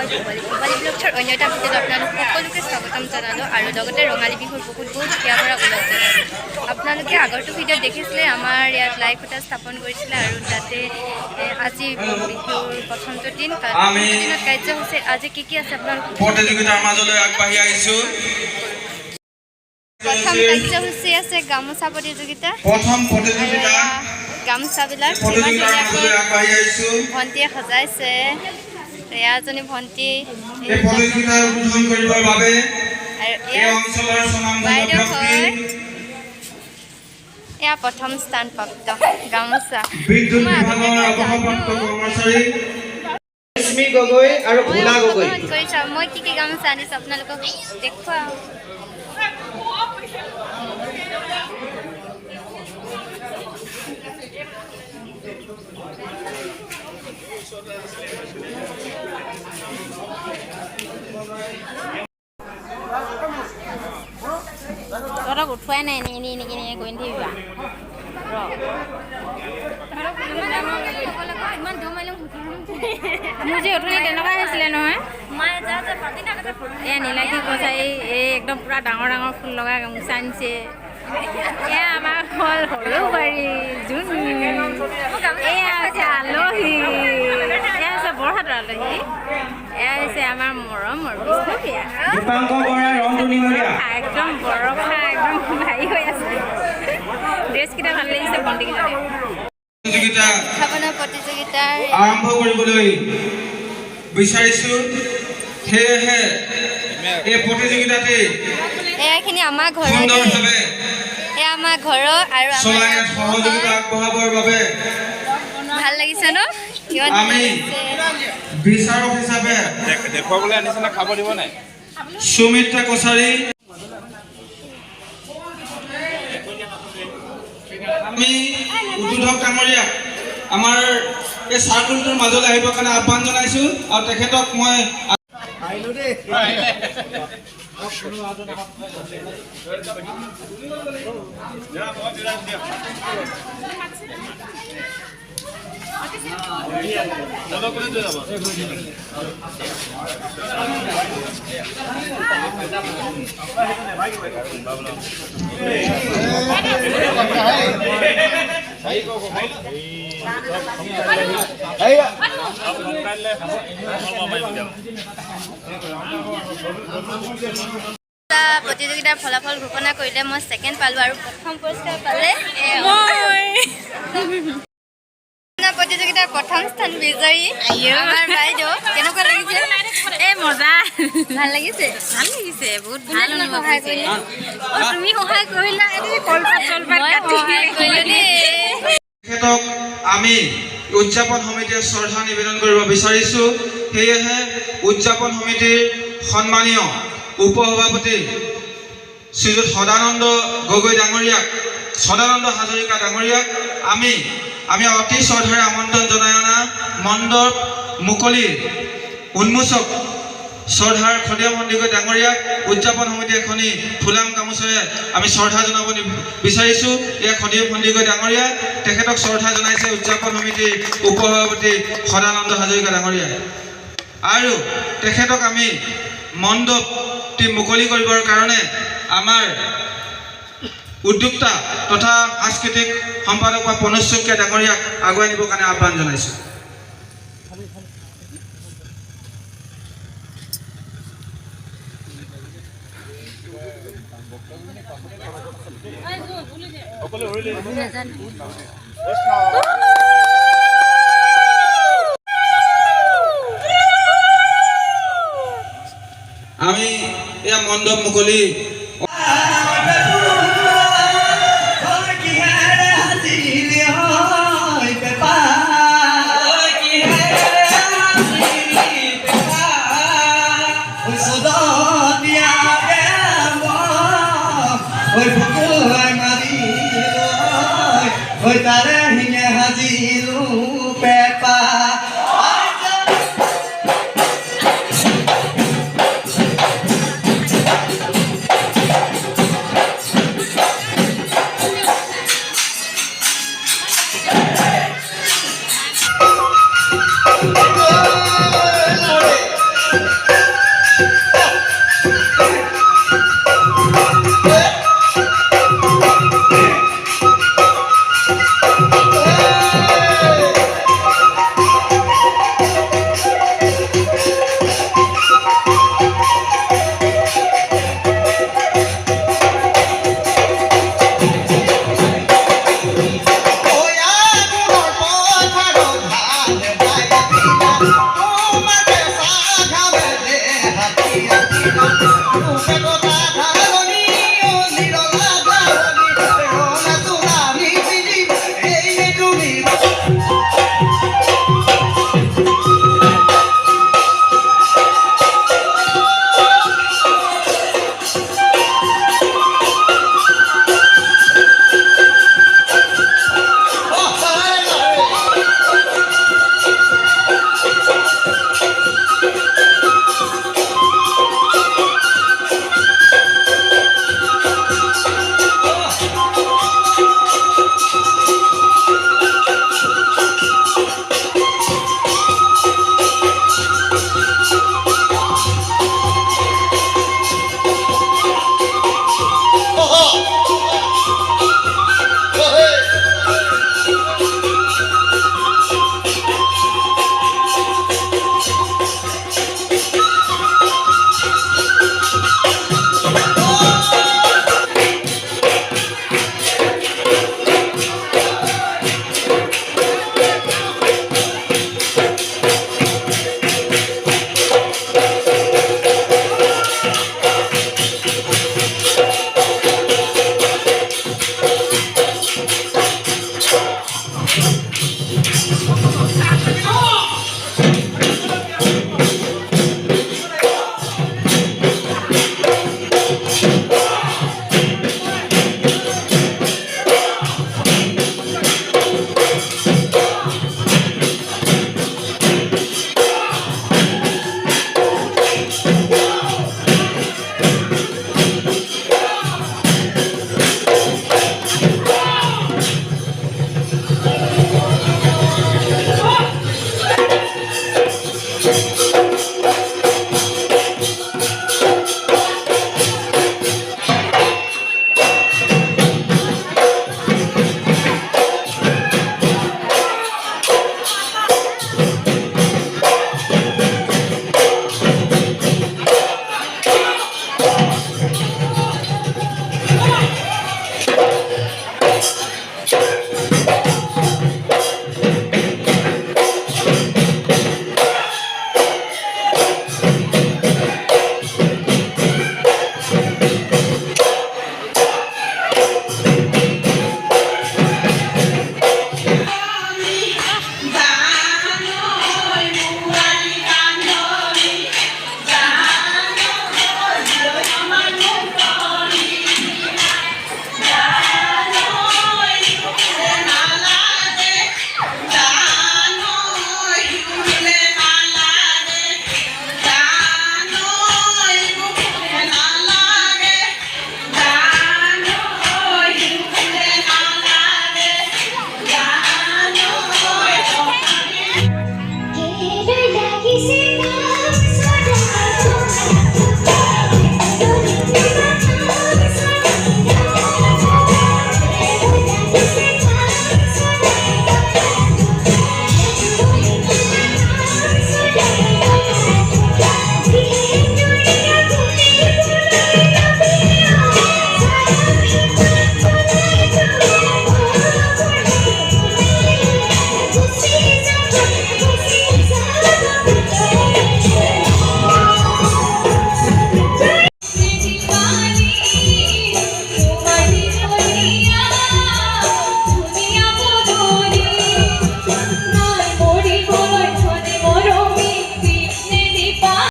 ভোগালী ব্লগছৰ অন্য এটা ভিডিঅ'ত আপোনালোক সকলোকে স্বাগতম জনালোঁ আৰু লগতে ৰঙালী বিহুৰ বহুত সুকীয়া কৰা ওলগ জনালোঁ। আপোনালোকে আগৰটো ভিডিঅ'ত দেখিছিলে আমাৰ ইয়াত লাই খুঁটা স্থাপন কৰিছিলে আৰু তাতে আজি বিহুৰ প্ৰথমটো দিন দিনত কাৰ্যসূচী আজি কি আছে আপোনালোকে প্ৰতিযোগিতাৰ মাজলৈ আগবাঢ়ি আহিছোঁ। প্ৰথম কাৰ্যসূচী আছে গামোচা প্ৰতিযোগিতা। প্ৰথম প্ৰতিযোগিতা গামোচাবিলাক ভণ্টিয়ে সজাইছে। এয়াজনী ভণ্টি এই প্ৰতিযোগিতা উদ্বোধন কৰিবৰ বাবে এই অঞ্চলৰ স্বনামধন্য ব্যক্তি এয়া প্ৰথম স্থানপ্ৰাপ্ত গামোচা বিদ্যুৎ বিভাগৰ অৱসৰপ্ৰাপ্ত কৰ্মচাৰী স্মি গগৈ আৰু ভোলা গগৈ। মই কি গামোচা আনিছোঁ আপোনালোকক দেখুৱাওঁ। তহঁতক উঠোৱাই নাই এনেই এনেকৈ গৈ থাকিবা ইমান দম মাৰিলে মোৰ যে উঠনি তেনেকুৱা হৈছিলে নহয়। এয়া নীলাক্ষী কৈছা এই একদম পূৰা ডাঙৰ ডাঙৰ ফুল লগাই গামোচা আনিছে। এয়া আমাৰ হ'ল সৰুবাৰী যোন এয়া হৈছে আলহী। এয়া হৈছে বৰহাটৰ আলহী। এয়া হৈছে আমাৰ মৰমৰ বিষ্ণুপ্ৰিয়া একদম বৰফা একদম ভাৰী হৈ আছে। ড্ৰেছকেইটা ভাল লাগিছে ভণ্টিকেইটা। স্থাপনা প্ৰতিযোগিতাৰ আৰম্ভ কৰিবলৈ বিচাৰিছোঁ। সেয়েহে এই প্ৰতিযোগিতাতে এয়াখিনি আমাৰ ঘৰৰ সুন্দৰভাৱে এয়া আমাৰ ঘৰৰ আৰু সহযোগিতা আগবঢ়াবৰ বাবে ভাল লাগিছে ন। আমি বিচাৰক হিচাপে দেখুৱাবলৈ আনিছে নে খাব দিব নাই সুমিত্ৰা কছাৰী আমি উদ্বোধক ডাঙৰীয়াক আমাৰ এই চাৰ্কুলটোৰ মাজলৈ আহিবৰ কাৰণে আহ্বান জনাইছোঁ আৰু তেখেতক মই প্ৰতিযোগিতাৰ ফলাফল ঘোষণা কৰিলে মই ছেকেণ্ড পালোঁ আৰু প্ৰথম পুৰস্কাৰ পালে প্ৰতিযোগিতাৰ প্ৰথম স্থান বিজয়ী আমাৰ বাইদেউ। কেনেকুৱা লাগিছে? এই মজা ভাল লাগিছে বহুত ভাল সহায় কৰিলে। তুমি সহায় কৰিলা তেখেতক আমি উদযাপন সমিতিয়ে শ্ৰদ্ধা নিবেদন কৰিব বিচাৰিছোঁ। সেয়েহে উদযাপন সমিতিৰ সন্মানীয় উপসভাপতি শ্ৰীযুত সদানন্দ গগৈ ডাঙৰীয়াক সদানন্দ হাজৰিকা ডাঙৰীয়াক আমি অতি শ্ৰদ্ধাৰে আমন্ত্ৰণ জনাই অনা মণ্ডপ মুকলিৰ উন্মোচক শ্ৰদ্ধাৰ খদীয় মন্দিগৈ ডাঙৰীয়াক উদযাপন সমিতি এখনি ফুলাম গামোচেৰে আমি শ্ৰদ্ধা জনাব বিচাৰিছোঁ। এয়া খদীয় মন্দিগৈ ডাঙৰীয়া তেখেতক শ্ৰদ্ধা জনাইছে উদযাপন সমিতিৰ উপসভাপতি সদানন্দ হাজৰিকা ডাঙৰীয়াই। আৰু তেখেতক আমি মণ্ডপটি মুকলি কৰিবৰ কাৰণে আমাৰ উদ্যোক্তা তথা সাংস্কৃতিক সম্পাদক বা পনুজ শইকীয়া ডাঙৰীয়াক আগুৱাই নিবৰ কাৰণে আহ্বান জনাইছোঁ। আমি এয়া মণ্ডপ মুকলি তাৰে হিঙে হাজিৰু পেপা ৰূপে